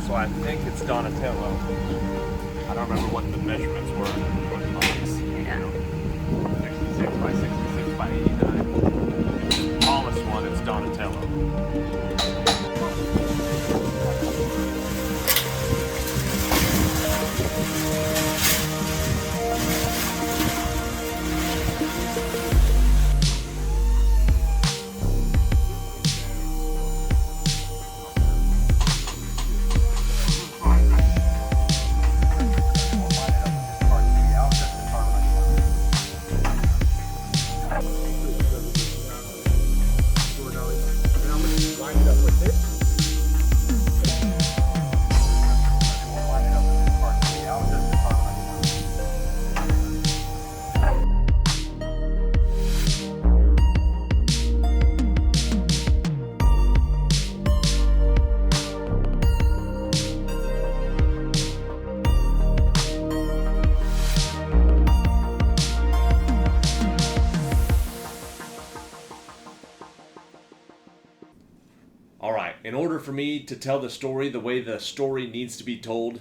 So I think it's Donatello. I don't remember what the measurements were for the box. Yeah. 66 by 66 by 89. Tallest one, it's Donatello. Alright, in order for me to tell the story the way the story needs to be told,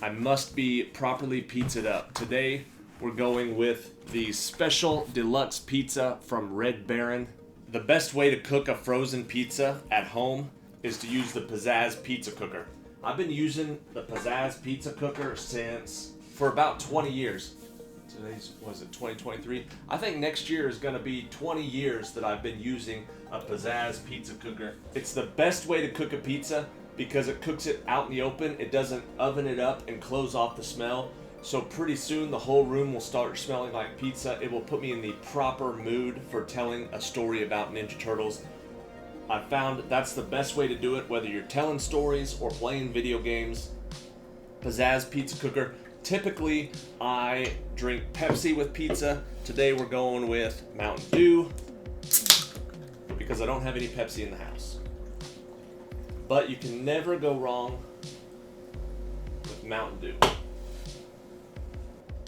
I must be properly pizzaed up. Today, we're going with the special deluxe pizza from Red Baron. The best way to cook a frozen pizza at home is to use the Pizzazz pizza cooker. I've been using the Pizzazz pizza cooker for about 20 years. Was it 2023? I think next year is going to be 20 years that I've been using a Pizzazz pizza cooker. It's the best way to cook a pizza because it cooks it out in the open. It doesn't oven it up and close off the smell. So pretty soon the whole room will start smelling like pizza. It will put me in the proper mood for telling a story about Ninja Turtles. I found that's the best way to do it, whether you're telling stories or playing video games. Pizzazz pizza cooker. Typically, I drink Pepsi with pizza. Today we're going with Mountain Dew because I don't have any Pepsi in the house. But you can never go wrong with Mountain Dew.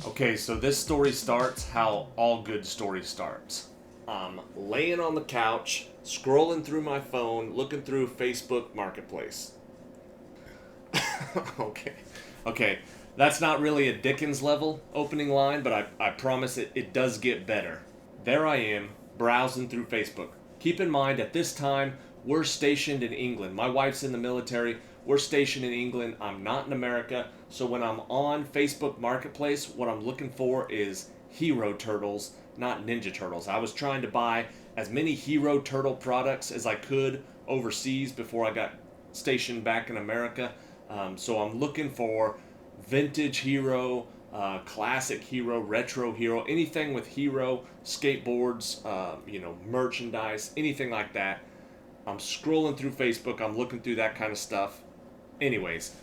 Okay, so this story starts how all good stories starts. I'm laying on the couch, scrolling through my phone, looking through Facebook Marketplace. Okay. That's not really a Dickens level opening line, but I promise it does get better. There I am, browsing through Facebook. Keep in mind, at this time, we're stationed in England. My wife's in the military. We're stationed in England. I'm not in America. So when I'm on Facebook Marketplace, what I'm looking for is Hero Turtles, not Ninja Turtles. I was trying to buy as many Hero Turtle products as I could overseas before I got stationed back in America. So I'm looking for vintage Hero, classic Hero, retro Hero, anything with Hero, skateboards, merchandise, anything like that. I'm scrolling through Facebook, I'm looking through that kind of stuff. Anyways,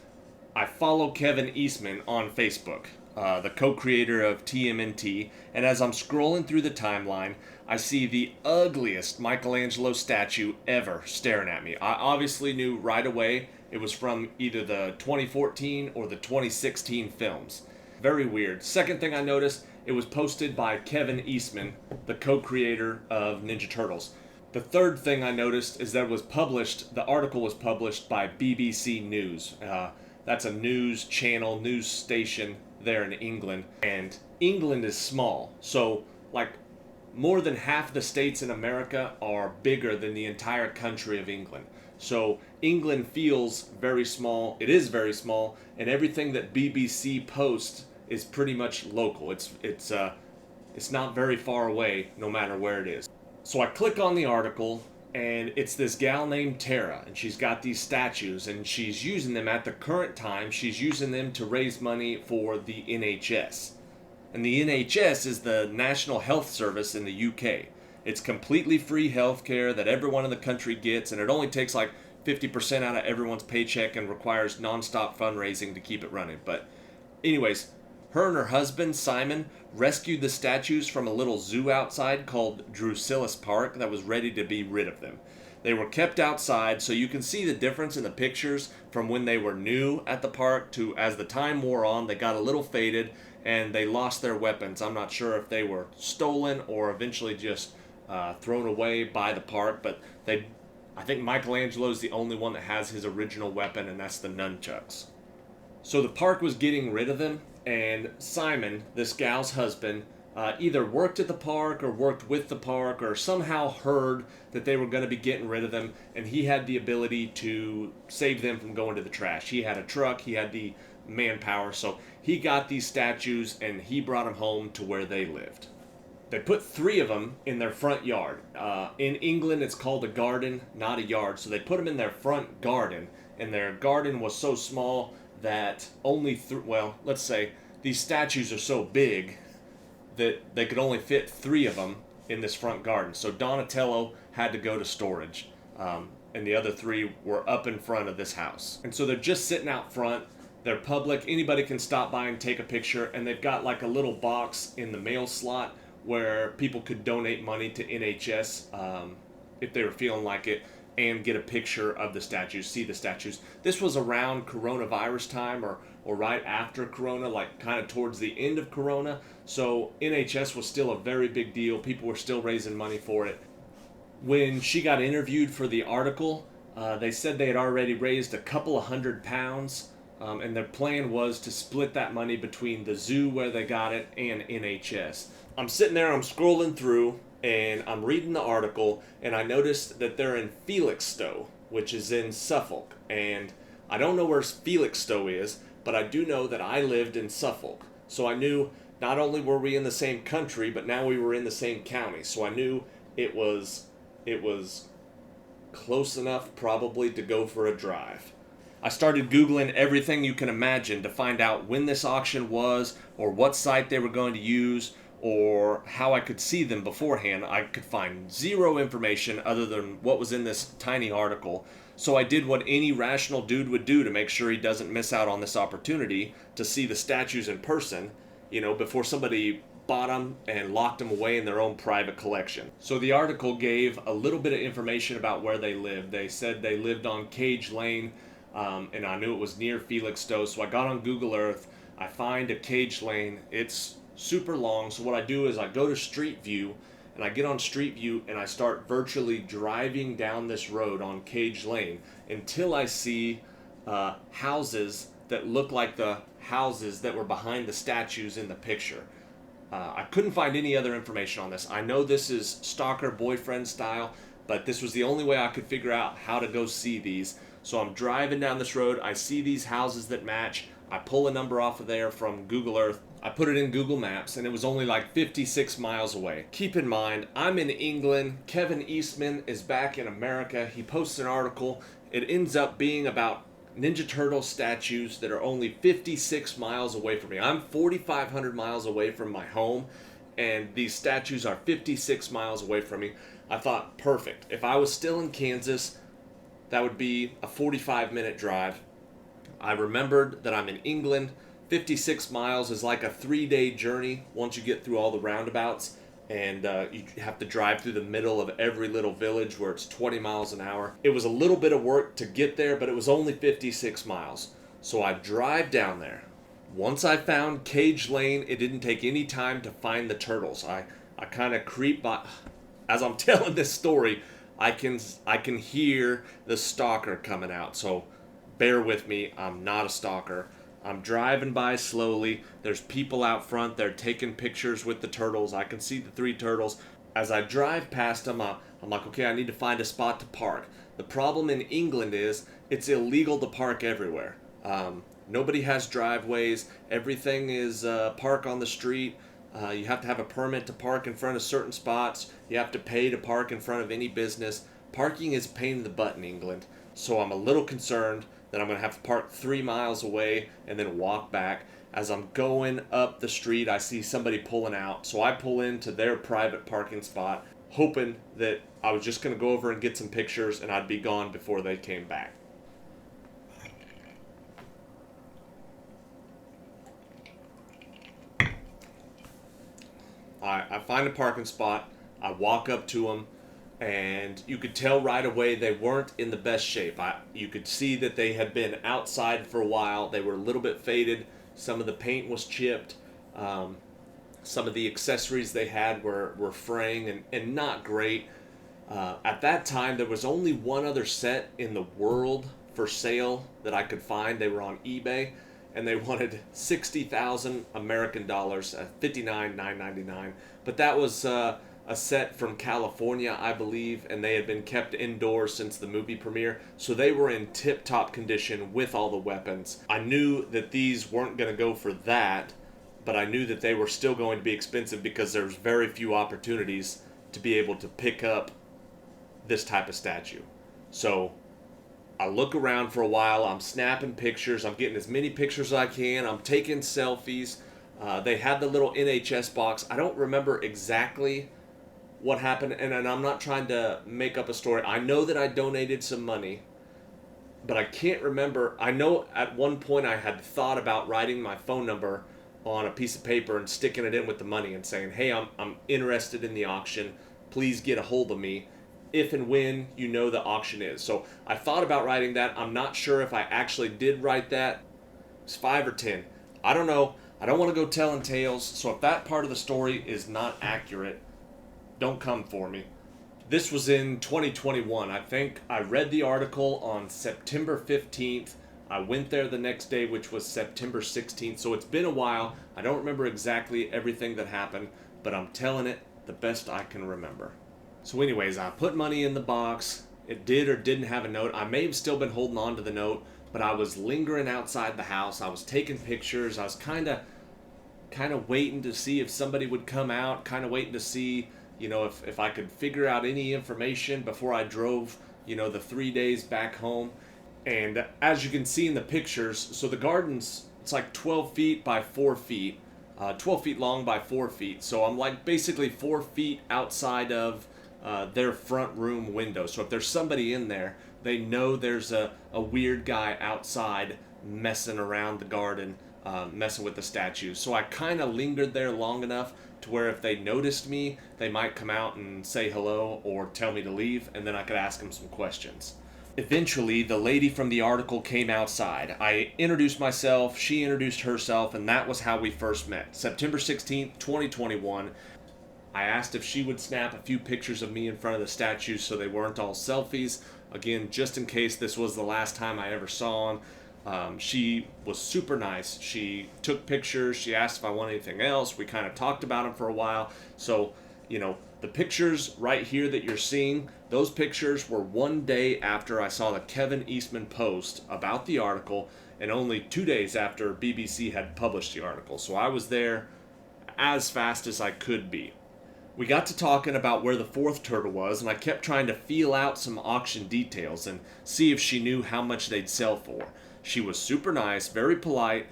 I follow Kevin Eastman on Facebook, the co-creator of TMNT, and as I'm scrolling through the timeline, I see the ugliest Michelangelo statue ever staring at me. I obviously knew right away it was from either the 2014 or the 2016 films. Very weird. Second thing I noticed, it was posted by Kevin Eastman, the co-creator of Ninja Turtles. The third thing I noticed is that the article was published by BBC News. That's a news channel, news station there in England. And England is small, so more than half the states in America are bigger than the entire country of England. So England feels very small. It is very small, and everything that BBC posts is pretty much local. It's not very far away, no matter where it is. So I click on the article, and it's this gal named Tara, and she's got these statues, and she's using them at the current time. She's using them to raise money for the NHS. And the NHS is the National Health Service in the UK. It's completely free healthcare that everyone in the country gets, and it only takes 50% out of everyone's paycheck and requires non-stop fundraising to keep it running. But anyways, her and her husband, Simon, rescued the statues from a little zoo outside called Drusillas Park that was ready to be rid of them. They were kept outside, so you can see the difference in the pictures from when they were new at the park to as the time wore on, they got a little faded and they lost their weapons. I'm not sure if they were stolen or eventually just thrown away by the park, but they I think Michelangelo's the only one that has his original weapon, and that's the nunchucks. So the park was getting rid of them, and Simon, this gal's husband, either worked at the park or worked with the park or somehow heard that they were going to be getting rid of them, and he had the ability to save them from going to the trash. He had a truck, he had the manpower, so he got these statues and he brought them home to where they lived. They put 3 of them in their front yard. In England, it's called a garden, not a yard. So they put them in their front garden, and their garden was so small that let's say these statues are so big that they could only fit 3 of them in this front garden. So Donatello had to go to storage, and the other 3 were up in front of this house. And so they're just sitting out front. They're public. Anybody can stop by and take a picture, and they've got like a little box in the mail slot where people could donate money to NHS if they were feeling like it, and get a picture of the statues, see the statues. This was around coronavirus time or right after Corona, like kind of towards the end of Corona. So NHS was still a very big deal. People were still raising money for it. When she got interviewed for the article, they said they had already raised a couple of £100, and their plan was to split that money between the zoo where they got it and NHS. I'm sitting there, I'm scrolling through, and I'm reading the article, and I noticed that they're in Felixstowe, which is in Suffolk. And I don't know where Felixstowe is, but I do know that I lived in Suffolk. So I knew not only were we in the same country, but now we were in the same county. So I knew it was close enough probably to go for a drive. I started Googling everything you can imagine to find out when this auction was, or what site they were going to use, or how I could see them beforehand. I could find 0 information other than what was in this tiny article. So I did what any rational dude would do to make sure he doesn't miss out on this opportunity to see the statues in person, before somebody bought them and locked them away in their own private collection. So the article gave a little bit of information about where they lived. They said they lived on Cage Lane, and I knew it was near Felixstowe. So I got on Google Earth. I find a Cage Lane. It's super long, so what I do is I go to Street View, and I get on Street View and I start virtually driving down this road on Cage Lane until I see houses that look like the houses that were behind the statues in the picture. I couldn't find any other information on this. I know this is stalker boyfriend style, but this was the only way I could figure out how to go see these. So I'm driving down this road, I see these houses that match, I pull a number off of there from Google Earth, I put it in Google Maps, and it was only like 56 miles away. Keep in mind, I'm in England, Kevin Eastman is back in America, he posts an article, it ends up being about Ninja Turtle statues that are only 56 miles away from me. I'm 4,500 miles away from my home, and these statues are 56 miles away from me. I thought, perfect. If I was still in Kansas, that would be a 45-minute drive. I remembered that I'm in England. 56 miles is like a 3-day journey once you get through all the roundabouts, and you have to drive through the middle of every little village where it's 20 miles an hour. It was a little bit of work to get there, but it was only 56 miles. So I drive down there. Once I found Cage Lane, it didn't take any time to find the turtles. I kind of creep by. As I'm telling this story, I can hear the stalker coming out. So bear with me, I'm not a stalker. I'm driving by slowly. There's people out front. They're taking pictures with the turtles. I can see the 3 turtles. As I drive past them, I'm like, okay, I need to find a spot to park. The problem in England is it's illegal to park everywhere. Nobody has driveways. Everything is park on the street. You have to have a permit to park in front of certain spots. You have to pay to park in front of any business. Parking is a pain in the butt in England. So I'm a little concerned that I'm going to have to park 3 miles away and then walk back. As I'm going up the street, I see somebody pulling out. So I pull into their private parking spot, hoping that I was just going to go over and get some pictures and I'd be gone before they came back. I find a parking spot. I walk up to them. And you could tell right away they weren't in the best shape. You could see that they had been outside for a while. They were a little bit faded. Some of the paint was chipped. Some of the accessories they had were fraying and not great. At that time, there was only one other set in the world for sale that I could find. They were on eBay, and they wanted 60,000 American dollars, 59,999. But that was a set from California, I believe, and they had been kept indoors since the movie premiere, so they were in tip-top condition with all the weapons. I knew that these weren't going to go for that, but I knew that they were still going to be expensive because there's very few opportunities to be able to pick up this type of statue. So I look around for a while, I'm snapping pictures, I'm getting as many pictures as I can, I'm taking selfies. They had the little NHS box. I don't remember exactly what happened, and I'm not trying to make up a story. I know that I donated some money, but I can't remember. I know at one point I had thought about writing my phone number on a piece of paper and sticking it in with the money and saying, hey, I'm interested in the auction. Please get a hold of me if and when you know the auction is. So I thought about writing that. I'm not sure if I actually did write that. It's 5 or 10. I don't know. I don't want to go telling tales. So if that part of the story is not accurate, don't come for me. This was in 2021. I think I read the article on September 15th. I went there the next day, which was September 16th. So it's been a while. I don't remember exactly everything that happened, but I'm telling it the best I can remember. So anyways, I put money in the box. It did or didn't have a note. I may have still been holding on to the note, but I was lingering outside the house. I was taking pictures. I was kind of waiting to see if somebody would come out, kind of waiting to see, if I could figure out any information before I drove, the 3 days back home. And as you can see in the pictures, so the garden's, it's like 12 feet by 4 feet, 12 feet long by 4 feet. So I'm like basically 4 feet outside of their front room window. So if there's somebody in there, they know there's a weird guy outside messing around the garden, messing with the statues. So I kind of lingered there long enough to where if they noticed me, they might come out and say hello or tell me to leave, and then I could ask them some questions. Eventually, the lady from the article came outside. I introduced myself, she introduced herself, and that was how we first met. September 16th, 2021. I asked if she would snap a few pictures of me in front of the statues so they weren't all selfies. Again, just in case this was the last time I ever saw them. She was super nice. She took pictures. She asked if I wanted anything else. We kind of talked about them for a while. So, the pictures right here that you're seeing, those pictures were one day after I saw the Kevin Eastman post about the article and only 2 days after BBC had published the article. So I was there as fast as I could be. We got to talking about where the fourth turtle was, and I kept trying to feel out some auction details and see if she knew how much they'd sell for. She was super nice, very polite,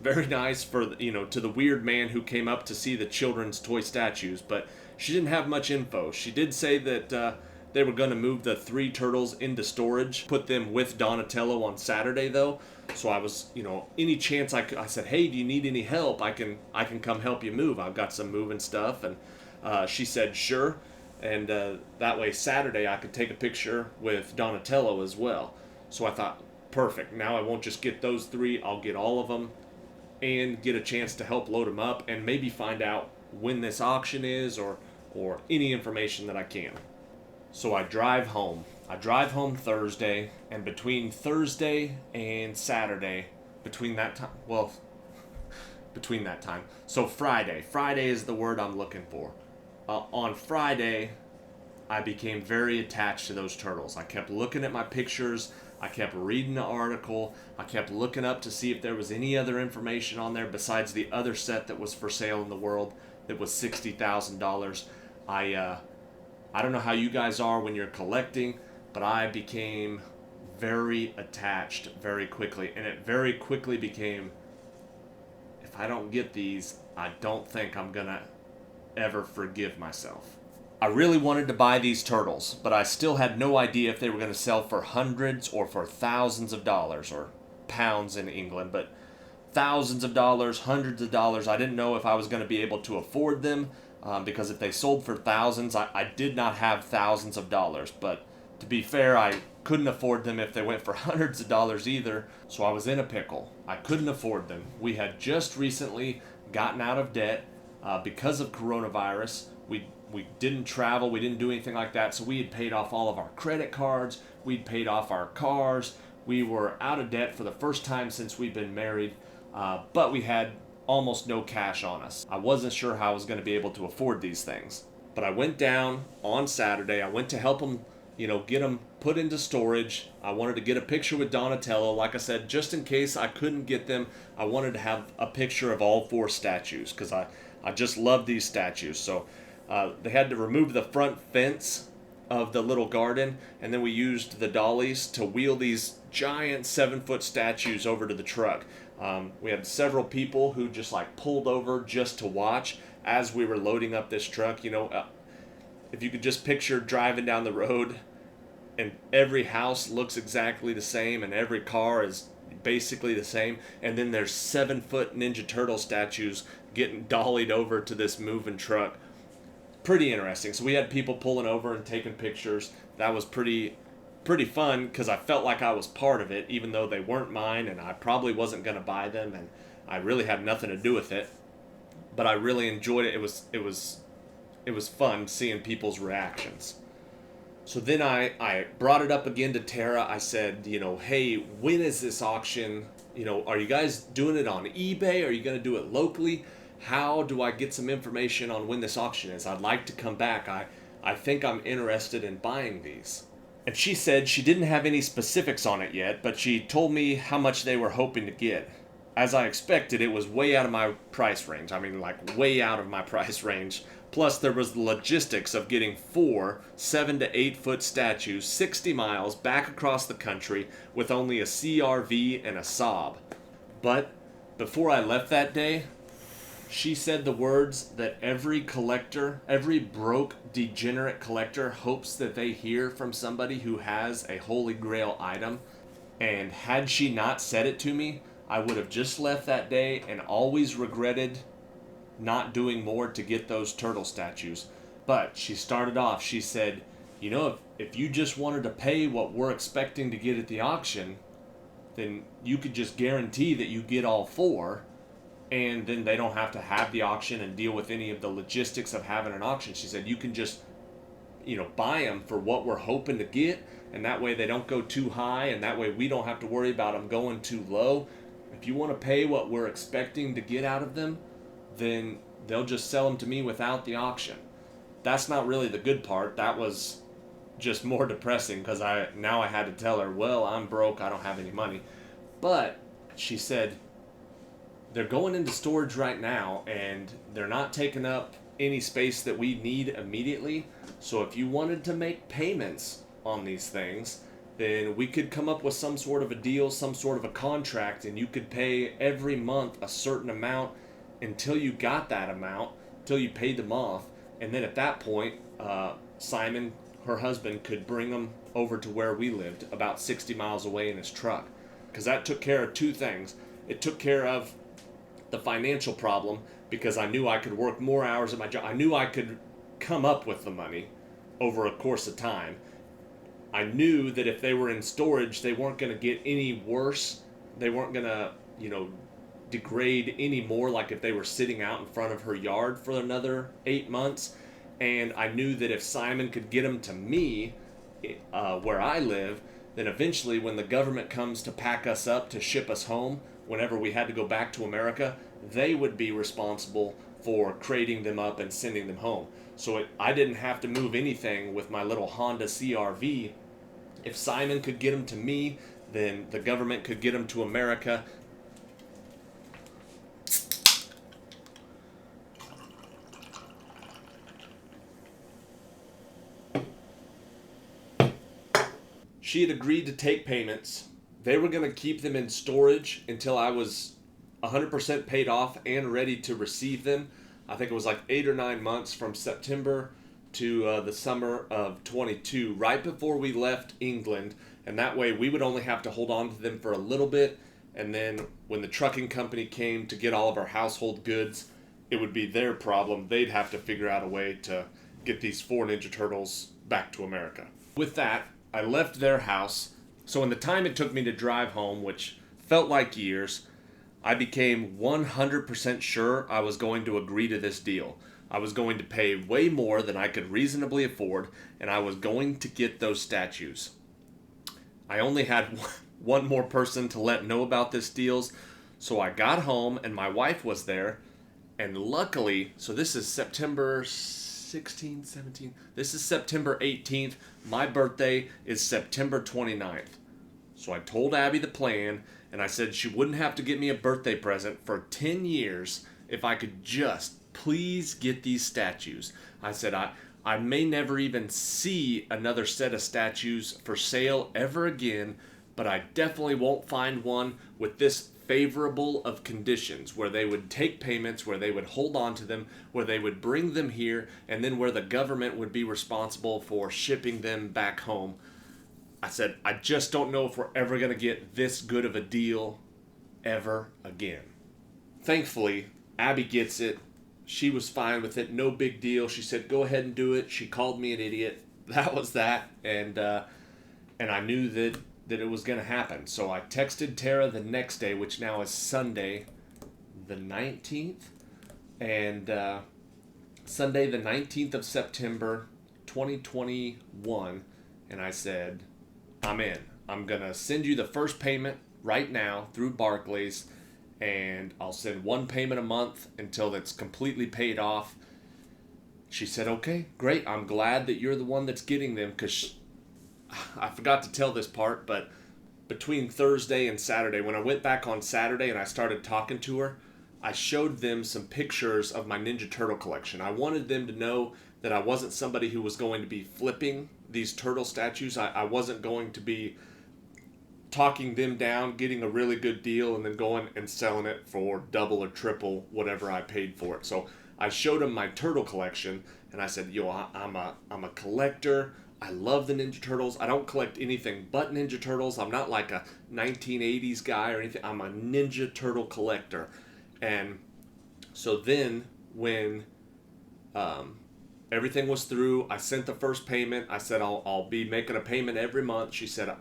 very nice for, to the weird man who came up to see the children's toy statues, but she didn't have much info. She did say that they were going to move the 3 turtles into storage, put them with Donatello on Saturday, though. So I was, any chance I said, hey, do you need any help? I can come help you move. I've got some moving stuff. And she said, sure. And that way Saturday I could take a picture with Donatello as well. So I thought, perfect. Now I won't just get those 3. I'll get all of them and get a chance to help load them up and maybe find out when this auction is or any information that I can. So I drive home. I drive home Thursday, and between Thursday and Saturday, between that time, so Friday is the word I'm looking for. On Friday, I became very attached to those turtles. I kept looking at my pictures, I kept reading the article, I kept looking up to see if there was any other information on there besides the other set that was for sale in the world that was $60,000. I don't know how you guys are when you're collecting, but I became very attached very quickly. And it very quickly became, if I don't get these, I don't think I'm going to ever forgive myself. I really wanted to buy these turtles, but I still had no idea if they were going to sell for hundreds or for thousands of dollars, or pounds in England, but thousands of dollars, hundreds of dollars. I didn't know if I was going to be able to afford them. Because if they sold for thousands, I did not have thousands of dollars. But to be fair, I couldn't afford them if they went for hundreds of dollars either. So I was in a pickle. I couldn't afford them. We had just recently gotten out of debt because of coronavirus. We We didn't travel, we didn't do anything like that, so we had paid off all of our credit cards, we'd paid off our cars, we were out of debt for the first time since we'd been married, but we had almost no cash on us. I wasn't sure how I was going to be able to afford these things. But I went down on Saturday, I went to help them, get them put into storage. I wanted to get a picture with Donatello. Like I said, just in case I couldn't get them, I wanted to have a picture of all 4 statues because I just love these statues. So they had to remove the front fence of the little garden, and then we used the dollies to wheel these giant 7-foot statues over to the truck. We had several people who just pulled over just to watch as we were loading up this truck. If you could just picture driving down the road and every house looks exactly the same and every car is basically the same, and then there's 7-foot Ninja Turtle statues getting dollied over to this moving truck. Pretty interesting. So we had people pulling over and taking pictures. That was pretty fun because I felt like I was part of it, even though they weren't mine and I probably wasn't going to buy them and I really had nothing to do with it. But I really enjoyed it. It was fun seeing people's reactions. So then I brought it up again to Tara. I said, hey, when is this auction? Are you guys doing it on eBay? Are you going to do it locally? How do I get some information on when this auction is? I'd like to come back. I think I'm interested in buying these. And she said she didn't have any specifics on it yet, but she told me how much they were hoping to get. As I expected, it was way out of my price range. I mean, way out of my price range. Plus, there was the logistics of getting 4 7 to 8 foot statues 60 miles back across the country with only a CRV and a Saab. But before I left that day, she said the words that every collector, every broke, degenerate collector hopes that they hear from somebody who has a holy grail item. And had she not said it to me, I would have just left that day and always regretted not doing more to get those turtle statues. But she started off, she said, if you just wanted to pay what we're expecting to get at the auction, then you could just guarantee that you get all 4, and then they don't have to have the auction and deal with any of the logistics of having an auction. She said you can just buy them for what we're hoping to get, and that way they don't go too high, and that way we don't have to worry about them going too low. If you want to pay what we're expecting to get out of them, then they'll just sell them to me without the auction. That's not really the good part. That was just more depressing because I had to tell her, well, I'm broke, I don't have any money. But she said they're going into storage right now and they're not taking up any space that we need immediately. So if you wanted to make payments on these things, then we could come up with some sort of a deal, some sort of a contract, and you could pay every month a certain amount until you got that amount, until you paid them off. And then at that point, Simon, her husband, could bring them over to where we lived, about 60 miles away in his truck. Because that took care of 2 things. It took care of the financial problem, because I knew I could work more hours at my job. I knew I could come up with the money over a course of time. I knew that if they were in storage, they weren't going to get any worse. They weren't going to, degrade any more, like if they were sitting out in front of her yard for another 8 months. And I knew that if Simon could get them to me, where I live, then eventually when the government comes to pack us up to ship us home, whenever we had to go back to America, they would be responsible for crating them up and sending them home. So I didn't have to move anything with my little Honda CRV. If Simon could get them to me, then the government could get them to America. She had agreed to take payments. They were going to keep them in storage until I was 100% paid off and ready to receive them. I think it was 8 or 9 months from September to the summer of 22, right before we left England. And that way we would only have to hold on to them for a little bit. And then when the trucking company came to get all of our household goods, it would be their problem. They'd have to figure out a way to get these 4 Ninja Turtles back to America. With that, I left their house. So in the time it took me to drive home, which felt like years, I became 100% sure I was going to agree to this deal. I was going to pay way more than I could reasonably afford, and I was going to get those statues. I only had one more person to let know about this deal, so I got home and my wife was there, and luckily, so this is September 16th, 17th, this is September 18th, my birthday is September 29th. So I told Abby the plan, and I said she wouldn't have to get me a birthday present for 10 years if I could just please get these statues. I said I may never even see another set of statues for sale ever again, but I definitely won't find one with this favorable of conditions, where they would take payments, where they would hold on to them, where they would bring them here, and then where the government would be responsible for shipping them back home. I said, I just don't know if we're ever going to get this good of a deal ever again. Thankfully, Abby gets it. She was fine with it. No big deal. She said, go ahead and do it. She called me an idiot. That was that. And I knew that it was going to happen. So I texted Tara the next day, which now is Sunday the 19th. And Sunday the 19th of September, 2021. And I said, I'm in. I'm going to send you the first payment right now through Barclays, and I'll send one payment a month until it's completely paid off. She said, okay, great. I'm glad that you're the one that's getting them, because I forgot to tell this part, but between Thursday and Saturday, when I went back on Saturday and I started talking to her, I showed them some pictures of my Ninja Turtle collection. I wanted them to know that I wasn't somebody who was going to be flipping these turtle statues. I wasn't going to be talking them down, getting a really good deal, and then going and selling it for double or triple whatever I paid for it. So I showed them my turtle collection, and I said, I'm a collector. I love the Ninja Turtles. I don't collect anything but Ninja Turtles. I'm not like a 1980s guy or anything. I'm a Ninja Turtle collector. And so then when everything was through, I sent the first payment. I said, I'll be making a payment every month. She said,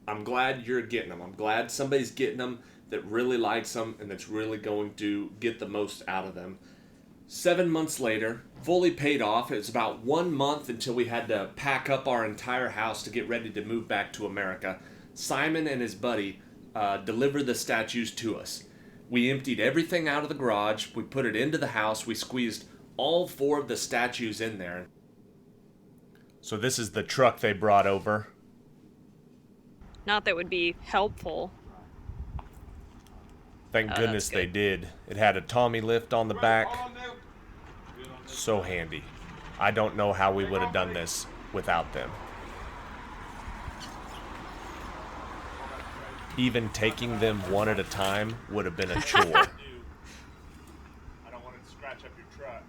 I'm glad you're getting them. I'm glad somebody's getting them that really likes them and that's really going to get the most out of them. 7 months later, fully paid off. It was about 1 month until we had to pack up our entire house to get ready to move back to America. Simon and his buddy delivered the statues to us. We emptied everything out of the garage. We put it into the house. We squeezed all 4 of the statues in there. So this is the truck they brought over. Not that would be helpful. Thank goodness they did. It had a Tommy lift on the back. So handy. I don't know how we would have done this without them. Even taking them one at a time would have been a chore. I don't want it to scratch up your truck.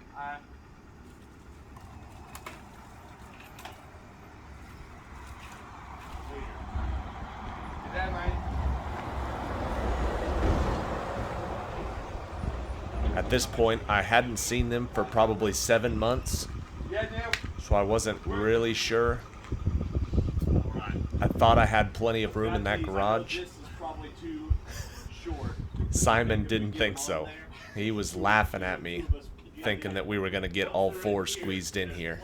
At this point, I hadn't seen them for probably 7 months, so I wasn't really sure. I thought I had plenty of room in that garage. Simon didn't think so. He was laughing at me, thinking that we were going to get all 4 squeezed in here.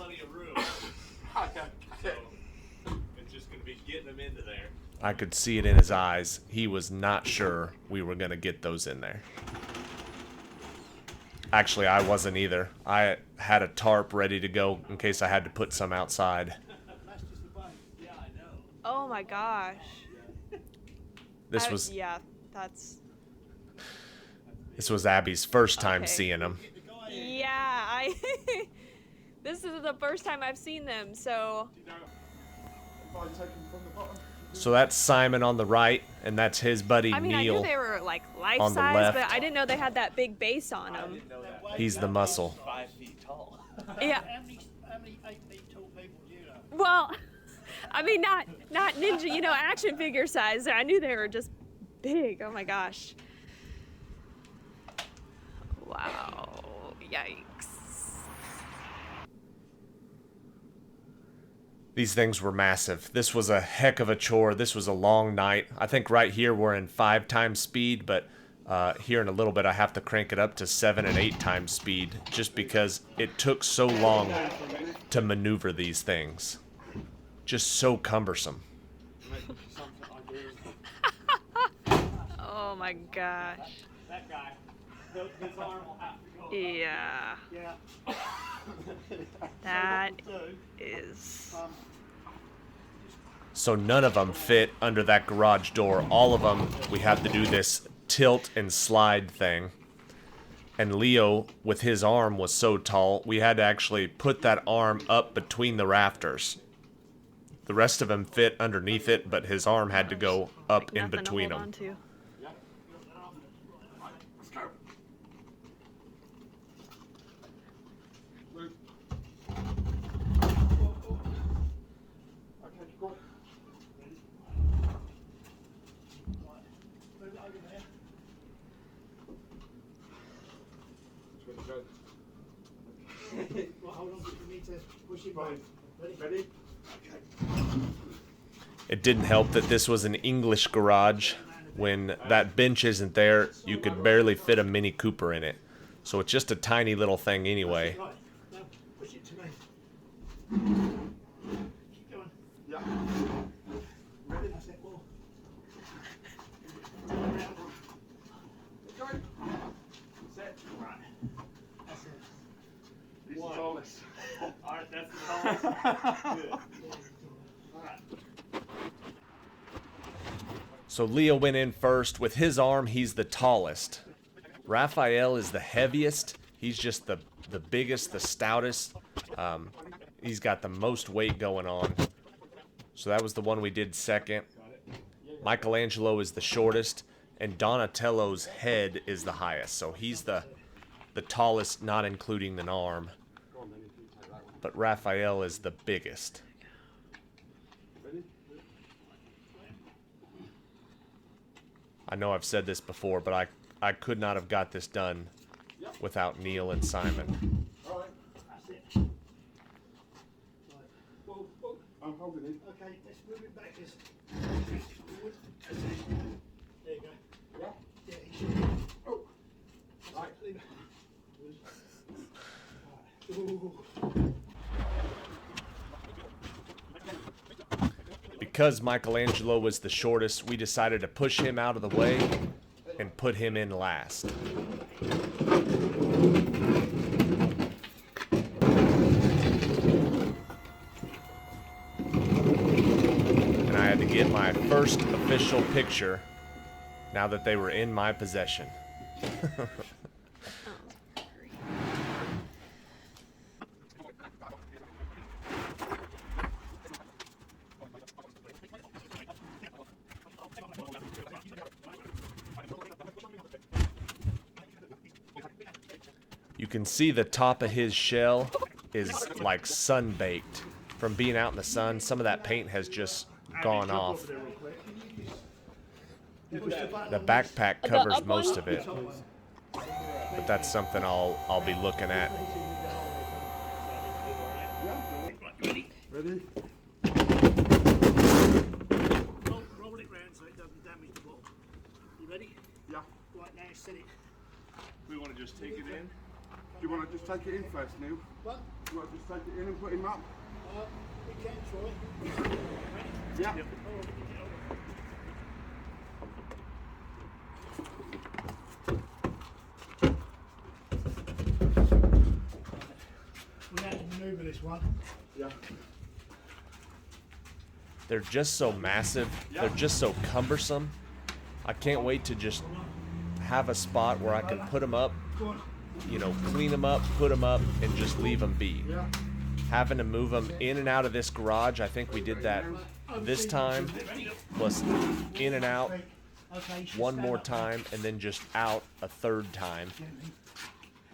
I could see it in his eyes. He was not sure we were going to get those in there. Actually, I wasn't either. I had a tarp ready to go in case I had to put some outside. Oh my gosh. This was Abby's first time seeing them. Yeah, this is the first time I've seen them, so. So that's Simon on the right, and that's his buddy Neil. I mean, I knew they were like life on the size, left. but I didn't know they had that big base on them. He's the muscle. 5 feet tall. Yeah. How many 8 feet tall people do you know? Well, I mean, not ninja, action figure size. I knew they were just big. Oh my gosh. Wow. Yikes. These things were massive. This was a heck of a chore. This was a long night. I think right here we're in 5 times speed, but Here in a little bit, I have to crank it up to 7 and 8 times speed just because it took so long to maneuver these things. Just so cumbersome. Oh my gosh. That guy, his arm will have to go. Yeah. Yeah. That is. So none of them fit under that garage door. All of them, we have to do this tilt and slide thing. And Leo, with his arm, was so tall, we had to actually put that arm up between the rafters. The rest of him fit underneath it, but his arm had to go up Like in nothing to between hold them. on to. Well, hold on, you need to push it back. Ready? It didn't help that this was an English garage. When that bench isn't there, you could barely fit a Mini Cooper in it. So it's just a tiny little thing anyway. Right, now push it to me. Keep going. Yeah. Ready? That's it. Whoa. Going. Set. Right. That's it. This is tallest. Alright, that's the tallest. Good. Alright. So Leo went in first. With his arm, he's the tallest. Raphael is the heaviest. He's just the biggest, the stoutest. He's got the most weight going on. So that was the one we did second. Michelangelo is the shortest. And Donatello's head is the highest. So he's the tallest, not including an arm. But Raphael is the biggest. I know I've said this before, but I could not have got this done without Neil and Simon. Alright, that's it. Right. Whoa, whoa. I'm holding it. Okay, let's move it back. Forward. That's it. There you go. Yeah. Yeah, you should. Oh. Right. Leave it. Ooh. Because Michelangelo was the shortest, we decided to push him out of the way and put him in last. And I had to get my first official picture now that they were in my possession. You can see the top of his shell is like sun-baked. From being out in the sun, some of that paint has just gone off. The backpack covers up most one? of it, but that's something I'll be looking at. Ready? Roll it round so it doesn't damage the bottom. You ready? Yeah. Right now, set it. We want to just take it in. Do you want to just take it in first, Neil? What? Do you want to just take it in and put him up? We can try. Yeah. We have to maneuver this one. Yeah. They're just so massive. They're just so cumbersome. I can't wait to just have a spot where I can put them up, Go on. you know, clean them up, put them up, and just leave them be. Yeah. Having to move them in and out of this garage, I think we did that this time, plus in and out Okay, you should one stand more up. time, and then just out a third time.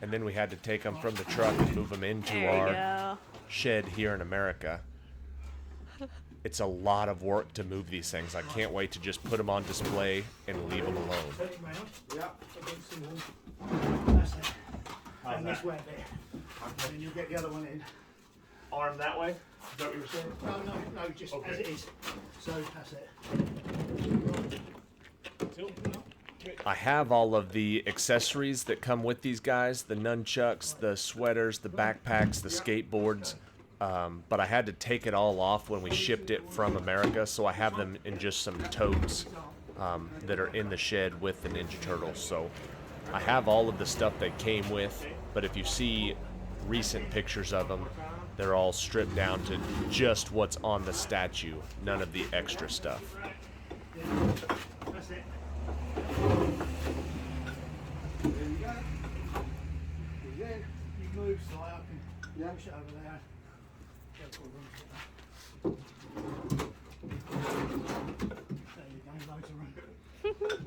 And then we had to take them from the truck and move them into There you our go. shed here in America. It's a lot of work to move these things. I can't wait to just put them on display and leave them alone. Turn it round Yeah. against the wall. That's it. And this way there. And then you'll get the other one in. Arm that way? Is that what you were saying? No, just as it is. So that's it. Tilt. I have all of the accessories that come with these guys, the nunchucks, the sweaters, the backpacks, the skateboards, but I had to take it all off when we shipped it from America, so I have them in just some totes that are in the shed with the Ninja Turtles. So I have all of the stuff they came with, but if you see recent pictures of them, they're all stripped down to just what's on the statue, none of the extra stuff. That's it. There you go. He's in. You move so I can push it over there. There you go, loads of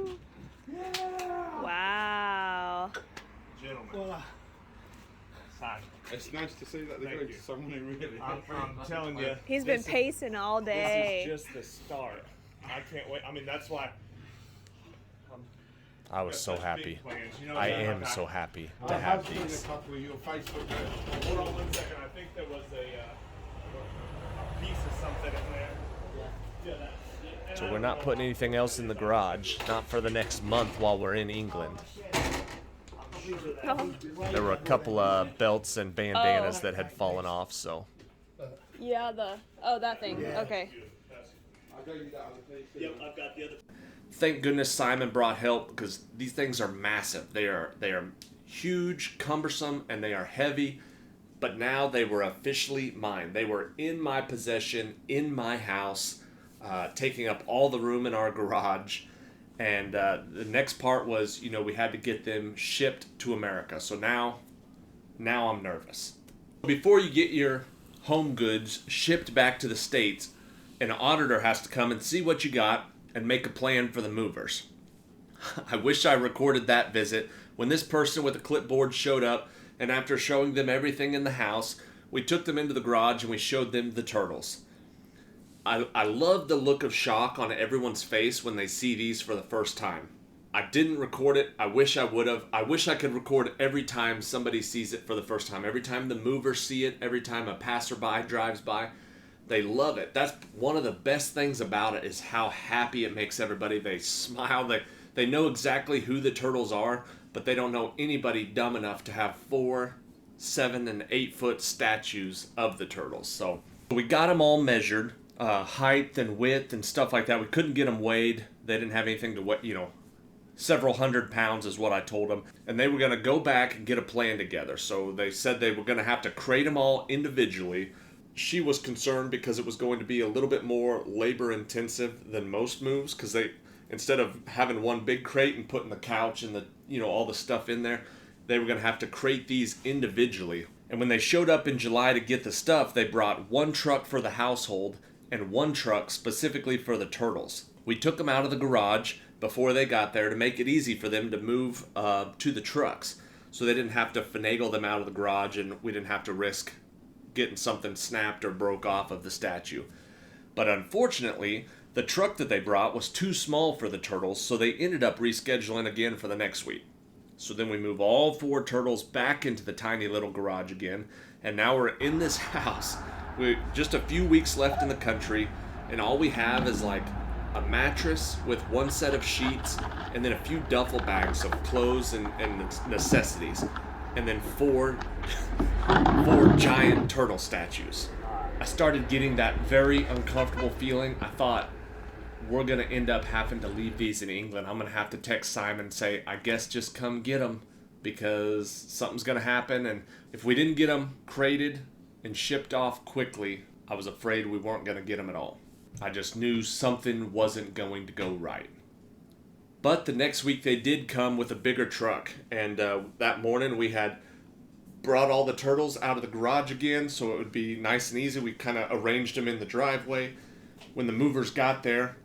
room. Yeah! Wow. Gentlemen. Voila. It's nice to see that they're going to someone who really. I'm telling you. He's been pacing all day. This is just the start. I can't wait. I mean, that's why. I was so happy. I am so happy to have these. A couple of your Facebook posts. Hold on 1 second. I think there was a piece of something in there. Yeah. So we're not putting anything else in the garage, not for the next month while we're in England. Oh, There were a couple of belts and bandanas that had fallen off, so. yeah, that thing. Okay. I gave you that other piece. Yep, I've got the other. Thank goodness Simon brought help, because these things are massive. They are huge, cumbersome, and they are heavy. But now they were officially mine. They were in my possession, in my house, taking up all the room in our garage. And the next part was, we had to get them shipped to America. So now I'm nervous. Before you get your home goods shipped back to the States, an auditor has to come and see what you got and make a plan for the movers. I wish I recorded that visit when this person with a clipboard showed up, and after showing them everything in the house, we took them into the garage and we showed them the turtles. I love the look of shock on everyone's face when they see these for the first time. I didn't record it. I wish I would have. I wish I could record every time somebody sees it for the first time. Every time the movers see it, every time a passerby drives by. They love it. That's one of the best things about it, is how happy it makes everybody. They smile. They know exactly who the turtles are, but they don't know anybody dumb enough to have 4, 7, and 8 foot statues of the turtles. So we got them all measured, height and width and stuff like that. We couldn't get them weighed. They didn't have anything to weigh, several hundred pounds is what I told them. And they were going to go back and get a plan together. So they said they were going to have to crate them all individually. She was concerned because it was going to be a little bit more labor intensive than most moves, because they, instead of having one big crate and putting the couch and the, all the stuff in there, they were going to have to crate these individually. And when they showed up in July to get the stuff, they brought one truck for the household and one truck specifically for the turtles. We took them out of the garage before they got there to make it easy for them to move to the trucks, so they didn't have to finagle them out of the garage and we didn't have to risk getting something snapped or broke off of the statue. But unfortunately, the truck that they brought was too small for the turtles, so they ended up rescheduling again for the next week. So then we move all 4 turtles back into the tiny little garage again, and now we're in this house. We just a few weeks left in the country, and all we have is like a mattress with 1 set of sheets, and then a few duffel bags of clothes and necessities, and then 4 giant turtle statues. I started getting that very uncomfortable feeling. I thought, we're going to end up having to leave these in England. I'm going to have to text Simon and say, I guess just come get them, because something's going to happen. And if we didn't get them crated and shipped off quickly, I was afraid we weren't going to get them at all. I just knew something wasn't going to go right. But the next week they did come with a bigger truck, and that morning we had brought all the turtles out of the garage again, so it would be nice and easy. We kind of arranged them in the driveway. When the movers got there,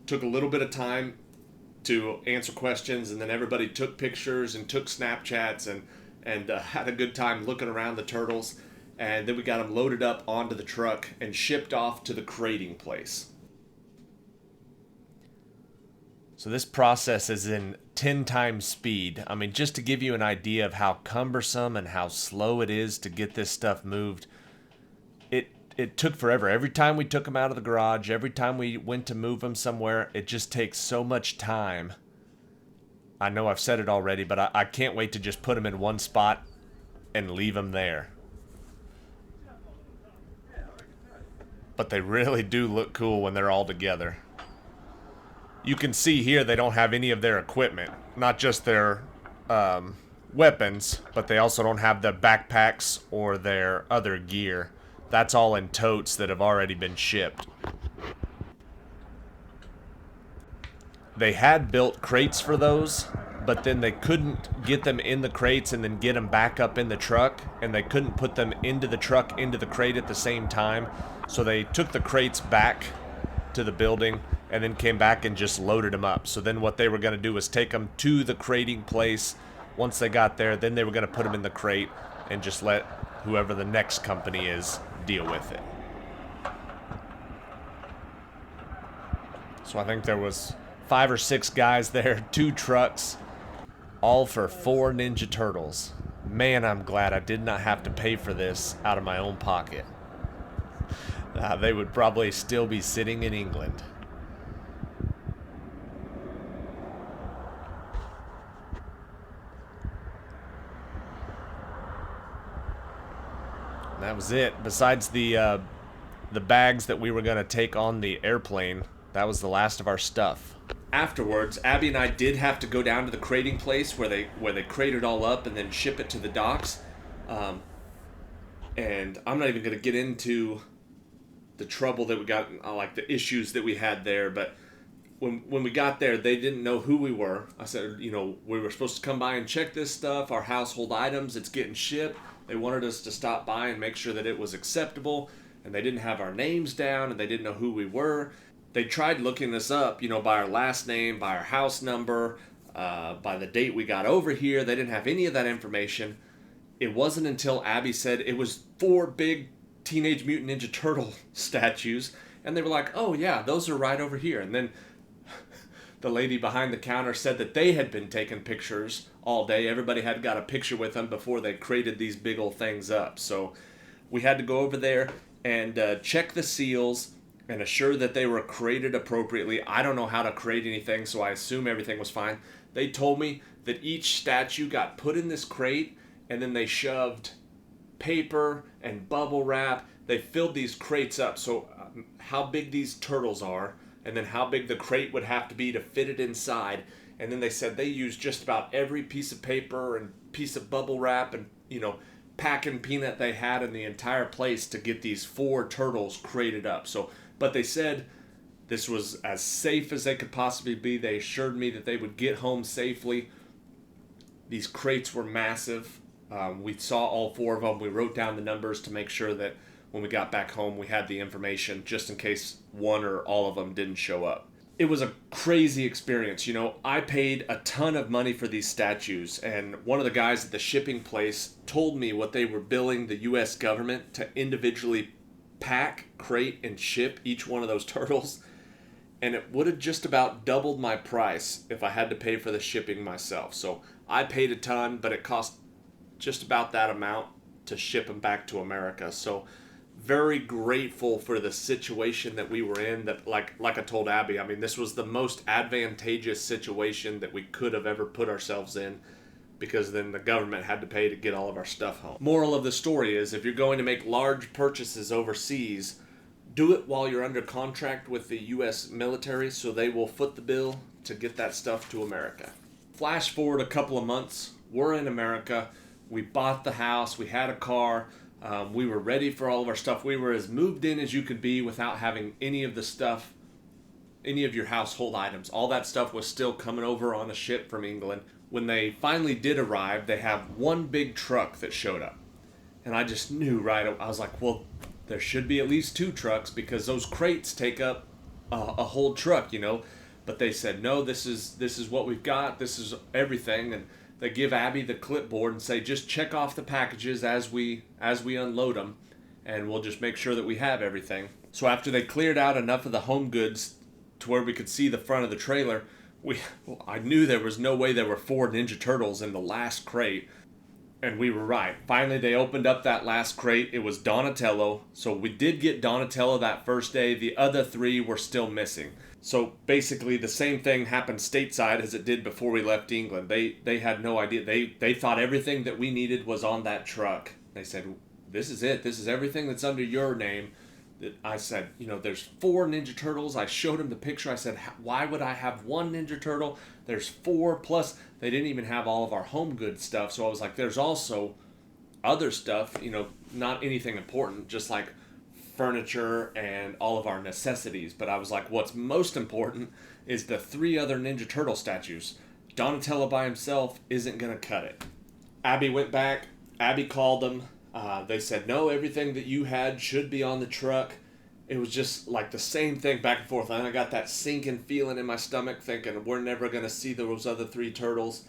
took a little bit of time to answer questions, and then everybody took pictures and took Snapchats and had a good time looking around the turtles. And then we got them loaded up onto the truck and shipped off to the crating place. So this process is in 10 times speed. I mean, just to give you an idea of how cumbersome and how slow it is to get this stuff moved, it took forever. Every time we took them out of the garage, every time we went to move them somewhere, it just takes so much time I know I've said it already, but I can't wait to just put them in one spot and leave them there. But they really do look cool when they're all together. You can see here they don't have any of their equipment. Not just their weapons, but they also don't have the backpacks or their other gear. That's all in totes that have already been shipped. They had built crates for those, but then they couldn't get them in the crates and then get them back up in the truck, and they couldn't put them into the truck, into the crate at the same time. So they took the crates back to the building and then came back and just loaded them up. So then what they were going to do was take them to the crating place. Once they got there, then they were going to put them in the crate and just let whoever the next company is deal with it. So I think there was 5 or 6 guys there, 2 trucks, all for 4 Ninja Turtles. Man, I'm glad I did not have to pay for this out of my own pocket. They would probably still be sitting in England. That was it. Besides the bags that we were going to take on the airplane, that was the last of our stuff. Afterwards, Abby and I did have to go down to the crating place where they crate it all up and then ship it to the docks. And I'm not even going to get into the trouble that we got, like the issues that we had there, but when we got there, they didn't know who we were. I said, you know, we were supposed to come by and check this stuff, our household items, it's getting shipped. They wanted us to stop by and make sure that it was acceptable, and they didn't have our names down, and they didn't know who we were. They tried looking us up, you know, by our last name, by our house number, by the date we got over here. They didn't have any of that information. It wasn't until Abby said it was 4 big Teenage Mutant Ninja Turtle statues, and they were like, oh yeah, those are right over here. And then the lady behind the counter said that they had been taking pictures all day. Everybody had got a picture with them before they crated these big old things up. So we had to go over there and check the seals and assure that they were crated appropriately. I don't know how to crate anything, so I assume everything was fine. They told me that each statue got put in this crate, and then they shoved paper and bubble wrap. They filled these crates up, so how big these turtles are, and then how big the crate would have to be to fit it inside. And then they said they used just about every piece of paper and piece of bubble wrap and, you know, packing peanut they had in the entire place to get these 4 turtles crated up. So, but they said this was as safe as they could possibly be. They assured me that they would get home safely. These crates were massive. We saw all 4 of them. We wrote down the numbers to make sure that when we got back home we had the information just in case one or all of them didn't show up. It was a crazy experience. You know, I paid a ton of money for these statues, and one of the guys at the shipping place told me what they were billing the U.S. government to individually pack, crate, and ship each one of those turtles, and it would have just about doubled my price if I had to pay for the shipping myself. So I paid a ton, but it cost just about that amount to ship them back to America. So very grateful for the situation that we were in. That like I told Abby, I mean, this was the most advantageous situation that we could have ever put ourselves in, because then the government had to pay to get all of our stuff home. Moral of the story is, if you're going to make large purchases overseas, do it while you're under contract with the U.S. military, so they will foot the bill to get that stuff to America. Flash forward a couple of months, we're in America, we bought the house, we had a car, we were ready for all of our stuff. We were as moved in as you could be without having any of the stuff, any of your household items. All that stuff was still coming over on a ship from England. When they finally did arrive, they have one big truck that showed up. And I just knew right, I was like, well, there should be at least 2 trucks, because those crates take up a whole truck, you know. But they said, no, this is what we've got, this is everything. And they give Abby the clipboard and say, just check off the packages as we unload them, and we'll just make sure that we have everything. So after they cleared out enough of the home goods to where we could see the front of the trailer, I knew there was no way there were 4 Ninja Turtles in the last crate. And we were right. Finally, they opened up that last crate. It was Donatello. So we did get Donatello that first day. The other 3 were still missing. So basically the same thing happened stateside as it did before we left England. They had no idea. They thought everything that we needed was on that truck. They said, this is it. This is everything that's under your name. I said, there's 4 Ninja Turtles. I showed him the picture. I said, why would I have 1 Ninja Turtle? There's 4, plus they didn't even have all of our home goods stuff. So I was like, there's also other stuff, not anything important, just like furniture and all of our necessities. But I was like, what's most important is the 3 other Ninja Turtle statues. Donatello by himself isn't going to cut it. Abby went back. Abby called them. They said, no, everything that you had should be on the truck. It was just like the same thing back and forth. And I got that sinking feeling in my stomach thinking we're never going to see those other 3 turtles.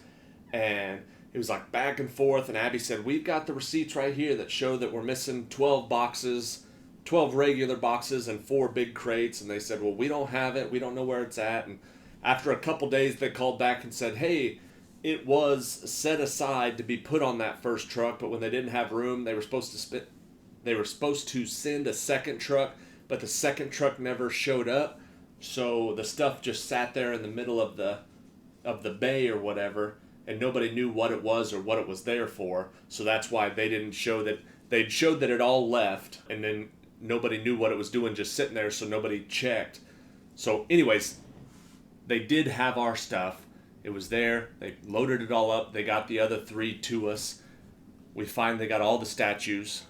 And it was like back and forth. And Abby said, we've got the receipts right here that show that we're missing 12 boxes, 12 regular boxes and 4 big crates. And they said, well, we don't have it. We don't know where it's at. And after a couple days, they called back and said, hey, it was set aside to be put on that first truck, but when they didn't have room, they were supposed to send a second truck, but the second truck never showed up. So the stuff just sat there in the middle of the bay or whatever, and nobody knew what it was or what it was there for. So that's why they didn't show that. They'd showed that it all left, and then nobody knew what it was doing just sitting there, so nobody checked. So anyways, they did have our stuff. It was there. They loaded it all up. They got the other 3 to us. We finally got all the statues.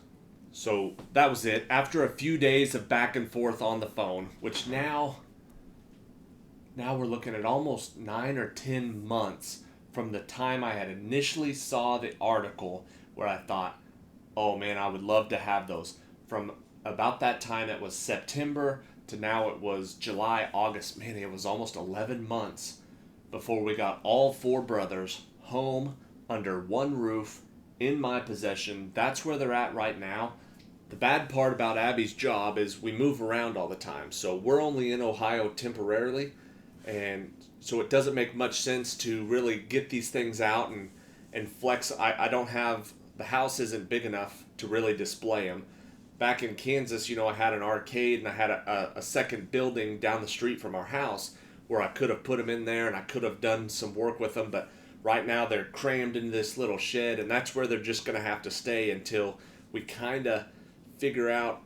So that was it. After a few days of back and forth on the phone, which now we're looking at almost 9 or 10 months from the time I had initially saw the article where I thought, oh man, I would love to have those. From about that time, it was September to now it was July, August. Man, it was almost 11 months before we got all 4 brothers home under one roof in my possession. That's where they're at right now. The bad part about Abby's job is we move around all the time. So we're only in Ohio temporarily. And so it doesn't make much sense to really get these things out and flex. I don't have, the house isn't big enough to really display them. Back in Kansas, I had an arcade and I had a second building down the street from our house where I could have put them in there and I could have done some work with them, but right now they're crammed into this little shed, and that's where they're just going to have to stay until we kind of figure out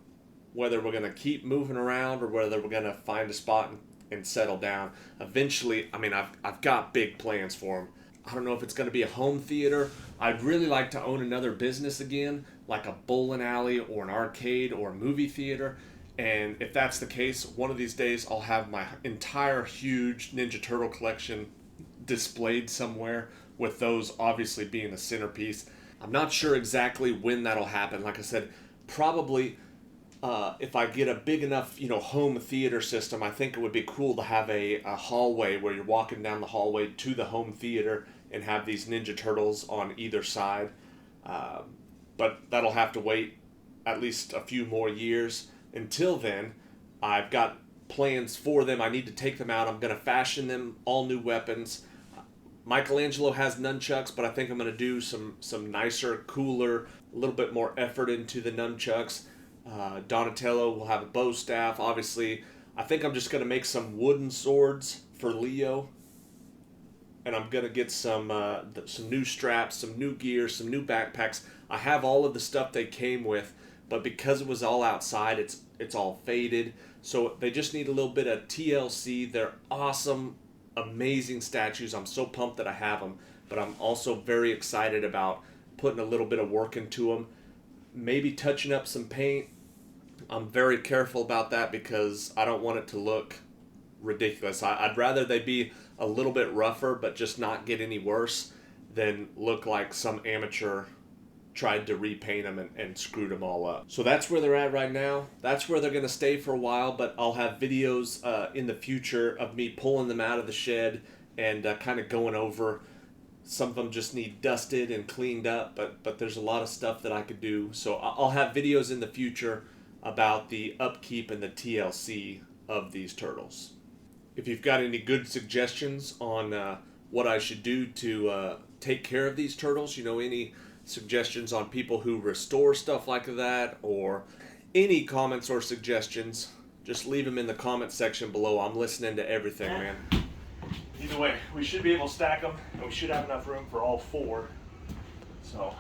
whether we're going to keep moving around or whether we're going to find a spot and settle down. Eventually, I've got big plans for them. I don't know if it's going to be a home theater. I'd really like to own another business again, like a bowling alley or an arcade or a movie theater. And if that's the case, one of these days I'll have my entire huge Ninja Turtle collection displayed somewhere, with those obviously being the centerpiece. I'm not sure exactly when that'll happen. Like I said, probably if I get a big enough, home theater system, I think it would be cool to have a hallway where you're walking down the hallway to the home theater and have these Ninja Turtles on either side. But that'll have to wait at least a few more years. Until then, I've got plans for them. I need to take them out. I'm going to fashion them all new weapons. Michelangelo has nunchucks, but I think I'm going to do some nicer, cooler, a little bit more effort into the nunchucks. Donatello will have a bow staff. Obviously, I think I'm just going to make some wooden swords for Leo. And I'm going to get some new straps, some new gear, some new backpacks. I have all of the stuff they came with, but because it was all outside, it's all faded. So they just need a little bit of TLC. They're awesome, amazing statues. I'm so pumped that I have them, but I'm also very excited about putting a little bit of work into them. Maybe touching up some paint. I'm very careful about that because I don't want it to look ridiculous. I'd rather they be a little bit rougher but just not get any worse than look like some amateur tried to repaint them and screwed them all up. So that's where they're at right now. That's where they're going to stay for a while, but I'll have videos in the future of me pulling them out of the shed and kind of going over. Some of them just need dusted and cleaned up, but there's a lot of stuff that I could do. So I'll have videos in the future about the upkeep and the TLC of these turtles. If you've got any good suggestions on what I should do to take care of these turtles, any suggestions on people who restore stuff like that, or any comments or suggestions, just leave them in the comment section below. I'm listening to everything, man. Either way, we should be able to stack them, and we should have enough room for all 4. So